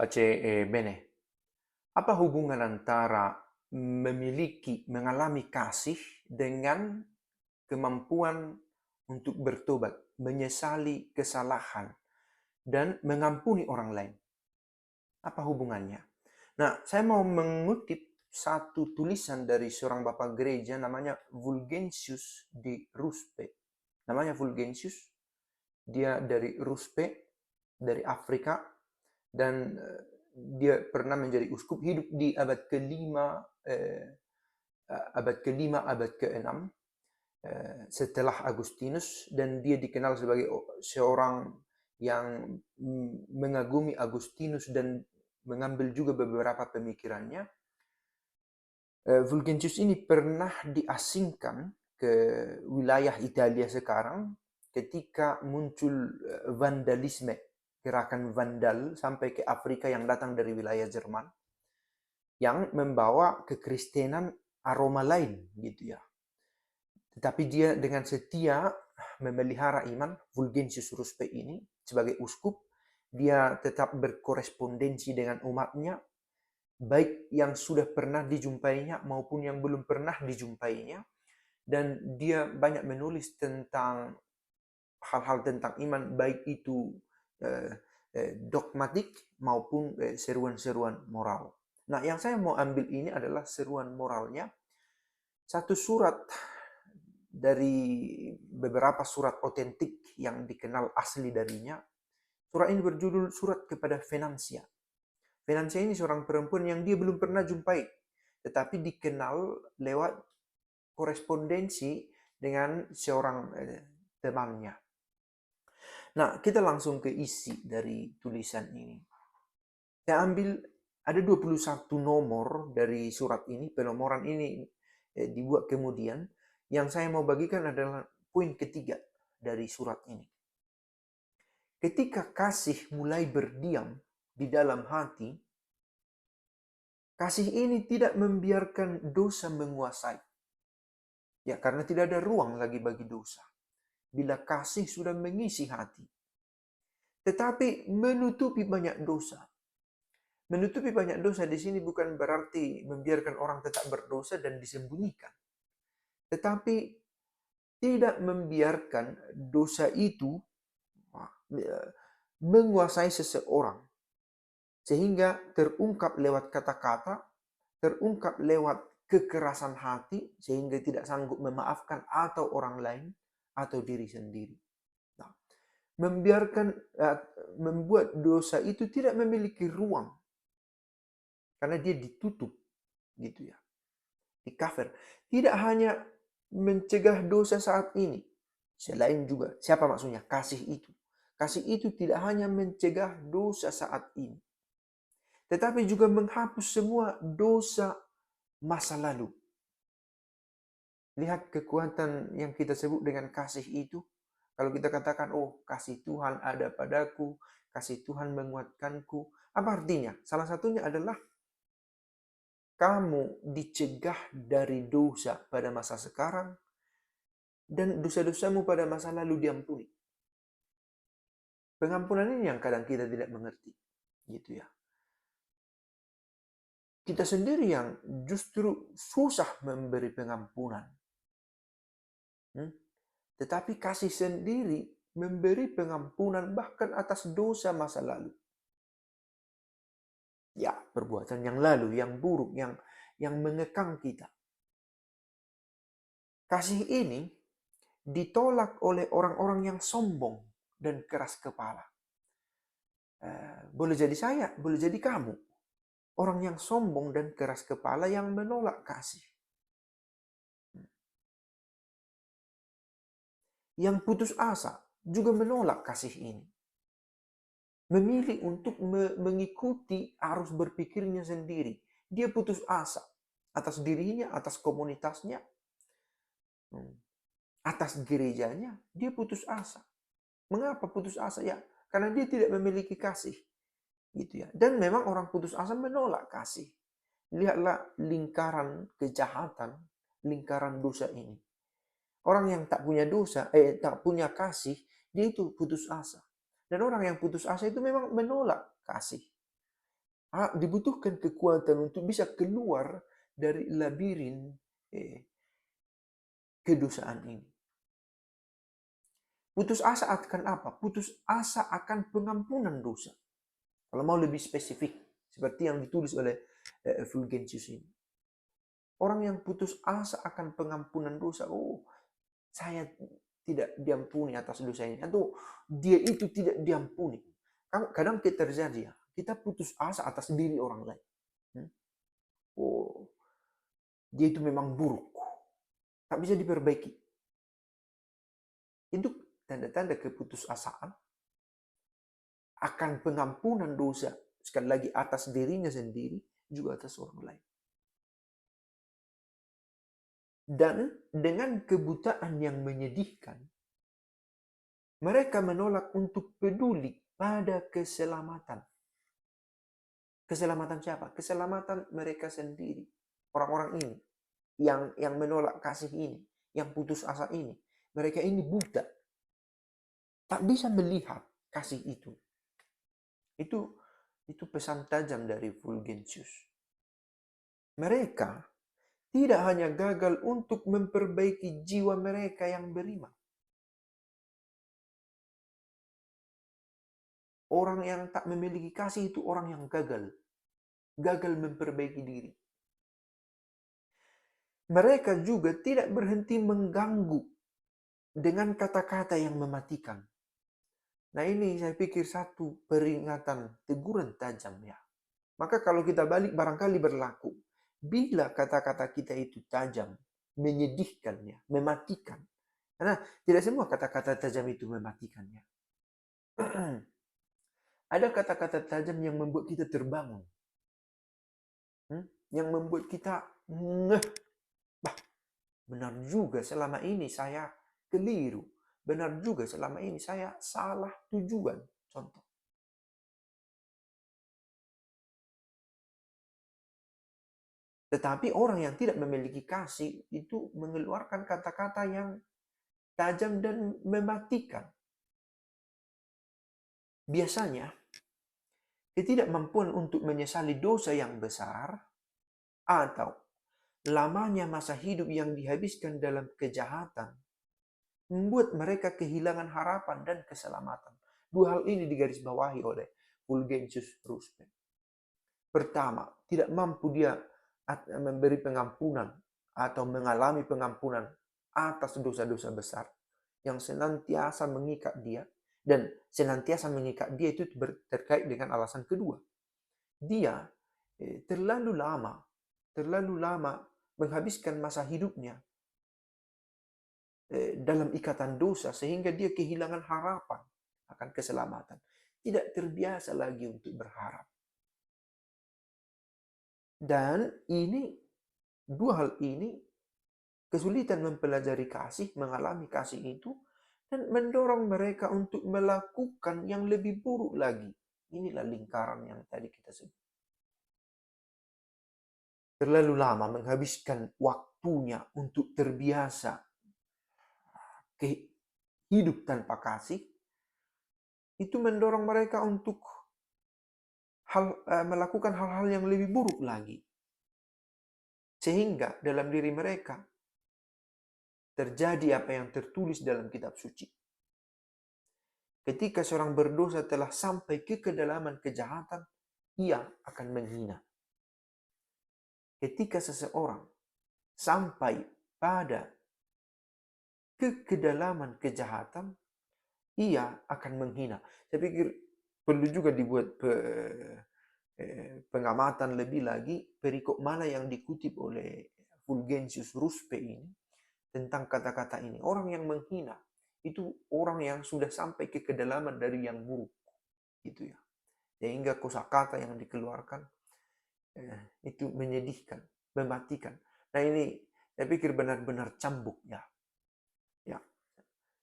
Bene. Apa hubungan antara mengalami kasih dengan kemampuan untuk bertobat, menyesali kesalahan, dan mengampuni orang lain? Apa hubungannya? Nah, saya mau mengutip satu tulisan dari seorang bapak gereja namanya Fulgentius di Ruspe. Namanya Fulgentius, dia dari Ruspe, dari Afrika, dan dia pernah menjadi uskup, hidup di abad kelima, abad keenam setelah Agustinus, dan dia dikenal sebagai seorang yang mengagumi Agustinus dan mengambil juga beberapa pemikirannya. Fulgentius ini pernah diasingkan ke wilayah Italia sekarang ketika muncul vandalisme, gerakan vandal sampai ke Afrika yang datang dari wilayah Jerman, yang membawa kekristenan aroma lain gitu ya. Tetapi dia dengan setia memelihara iman, Fulgentius Ruspe ini sebagai uskup, dia tetap berkorespondensi dengan umatnya, baik yang sudah pernah dijumpainya maupun yang belum pernah dijumpainya, dan dia banyak menulis tentang hal-hal tentang iman, baik itu dogmatik maupun seruan-seruan moral. Nah, yang saya mau ambil ini adalah seruan moralnya. Satu surat dari beberapa surat otentik yang dikenal asli darinya. Surat ini berjudul Surat kepada Venancia. Venancia ini seorang perempuan yang dia belum pernah jumpai, tetapi dikenal lewat korespondensi dengan seorang temannya. Nah, kita langsung ke isi dari tulisan ini. Saya ambil ada 21 nomor dari surat ini, penomoran ini dibuat kemudian. Yang saya mau bagikan adalah poin ketiga dari surat ini. Ketika kasih mulai berdiam di dalam hati, kasih ini tidak membiarkan dosa menguasai. Ya, karena tidak ada ruang lagi bagi dosa. Bila kasih sudah mengisi hati. Tetapi menutupi banyak dosa. Menutupi banyak dosa di sini bukan berarti membiarkan orang tetap berdosa dan disembunyikan. Tetapi tidak membiarkan dosa itu menguasai seseorang. Sehingga terungkap lewat kata-kata, terungkap lewat kekerasan hati, sehingga tidak sanggup memaafkan atau orang lain atau diri sendiri. Nah, membuat dosa itu tidak memiliki ruang. Karena dia ditutup, gitu ya. Di cover. Tidak hanya mencegah dosa saat ini. Selain juga, siapa maksudnya? Kasih itu. Kasih itu tidak hanya mencegah dosa saat ini. Tetapi juga menghapus semua dosa masa lalu. Lihat kekuatan yang kita sebut dengan kasih itu. Kalau kita katakan, oh kasih Tuhan ada padaku, kasih Tuhan menguatkanku. Apa artinya? Salah satunya adalah kamu dicegah dari dosa pada masa sekarang, dan dosa-dosamu pada masa lalu diampuni. Pengampunan ini yang kadang kita tidak mengerti. Gitu ya. Kita sendiri yang justru susah memberi pengampunan. Tetapi kasih sendiri memberi pengampunan bahkan atas dosa masa lalu. Ya, perbuatan yang lalu, yang buruk, yang mengekang kita. Kasih ini ditolak oleh orang-orang yang sombong dan keras kepala. Boleh jadi saya, boleh jadi kamu. Orang yang sombong dan keras kepala yang menolak kasih. Yang putus asa juga menolak kasih ini. Memilih untuk mengikuti arus berpikirnya sendiri. Dia putus asa atas dirinya, atas komunitasnya, atas gerejanya. Dia putus asa. Mengapa putus asa? Ya, karena dia tidak memiliki kasih. Gitu ya. Dan memang orang putus asa menolak kasih. Lihatlah lingkaran kejahatan, lingkaran dosa ini. Orang yang tak punya dosa, tak punya kasih, dia itu putus asa. Dan orang yang putus asa itu memang menolak kasih. dibutuhkan kekuatan untuk bisa keluar dari labirin kedosaan ini. Putus asa akan apa? Putus asa akan pengampunan dosa. Kalau mau lebih spesifik, seperti yang ditulis oleh Fulgentius ini. Orang yang putus asa akan pengampunan dosa, saya tidak diampuni atas dosa ini, atau dia itu tidak diampuni. Kadang kita terjadi ya, kita putus asa atas diri orang lain. Dia itu memang buruk, tak bisa diperbaiki. Itu tanda-tanda keputusasaan akan pengampunan dosa, sekali lagi atas dirinya sendiri, juga atas orang lain. Dan dengan kebutaan yang menyedihkan, mereka menolak untuk peduli pada keselamatan. Keselamatan siapa? Keselamatan mereka sendiri. Orang-orang ini yang menolak kasih ini, yang putus asa ini. Mereka ini buta. Tak bisa melihat kasih itu. Itu pesan tajam dari Fulgentius. Mereka tidak hanya gagal untuk memperbaiki jiwa mereka yang beriman. Orang yang tak memiliki kasih itu orang yang gagal. Gagal memperbaiki diri. Mereka juga tidak berhenti mengganggu dengan kata-kata yang mematikan. Nah ini saya pikir satu peringatan, teguran tajam ya. Maka kalau kita balik barangkali berlaku. Bila kata-kata kita itu tajam, menyedihkannya, mematikan. Karena tidak semua kata-kata tajam itu mematikannya. Ada kata-kata tajam yang membuat kita terbangun. Yang membuat kita benar juga selama ini saya keliru. Benar juga selama ini saya salah tujuan. Contoh. Tetapi orang yang tidak memiliki kasih itu mengeluarkan kata-kata yang tajam dan mematikan. Biasanya, ketidakmampuan untuk menyesali dosa yang besar atau lamanya masa hidup yang dihabiskan dalam kejahatan membuat mereka kehilangan harapan dan keselamatan. Dua hal ini digarisbawahi oleh Fulgentius Ruspe. Pertama, tidak mampu dia memberi pengampunan atau mengalami pengampunan atas dosa-dosa besar yang senantiasa mengikat dia, dan senantiasa mengikat dia itu terkait dengan alasan kedua. Dia terlalu lama menghabiskan masa hidupnya dalam ikatan dosa sehingga dia kehilangan harapan akan keselamatan. Tidak terbiasa lagi untuk berharap. Dan dua hal ini, kesulitan mempelajari kasih, mengalami kasih itu, dan mendorong mereka untuk melakukan yang lebih buruk lagi. Inilah lingkaran yang tadi kita sebut. Terlalu lama menghabiskan waktunya untuk terbiasa hidup tanpa kasih, itu mendorong mereka untuk melakukan hal-hal yang lebih buruk lagi. Sehingga dalam diri mereka terjadi apa yang tertulis dalam kitab suci. Ketika seorang berdosa telah sampai ke kedalaman kejahatan, ia akan menghina. Ketika seseorang sampai pada kedalaman kejahatan, ia akan menghina. Saya pikir perlu juga dibuat pengamatan lebih lagi perikop mana yang dikutip oleh Fulgentius Ruspe ini tentang kata-kata ini. Orang yang menghina itu orang yang sudah sampai ke kedalaman dari yang buruk, gitu ya. Sehingga kosakata yang dikeluarkan itu menyedihkan, mematikan. Nah ini saya pikir benar-benar cambuk ya.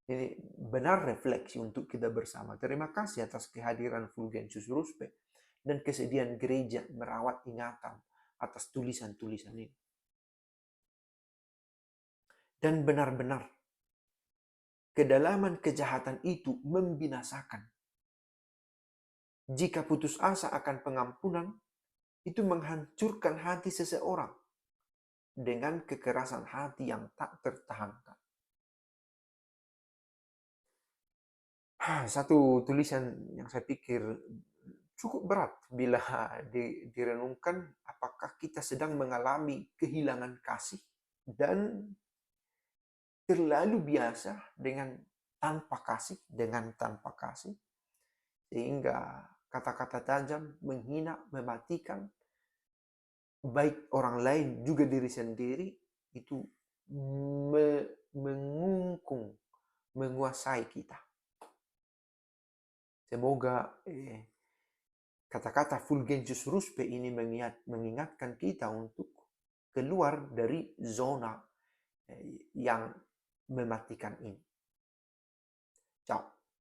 Ini benar refleksi untuk kita bersama. Terima kasih atas kehadiran Fulgentius Ruspe dan kesediaan gereja merawat ingatan atas tulisan-tulisan ini. Dan benar-benar kedalaman kejahatan itu membinasakan. Jika putus asa akan pengampunan, itu menghancurkan hati seseorang dengan kekerasan hati yang tak tertahankan. Satu tulisan yang saya pikir cukup berat bila direnungkan, apakah kita sedang mengalami kehilangan kasih dan terlalu biasa dengan tanpa kasih, sehingga kata-kata tajam, menghina, mematikan, baik orang lain juga diri sendiri, itu mengungkung, menguasai kita. Semoga kata-kata Fulgentius Ruspe ini mengingatkan kita untuk keluar dari zona yang mematikan ini. Ciao.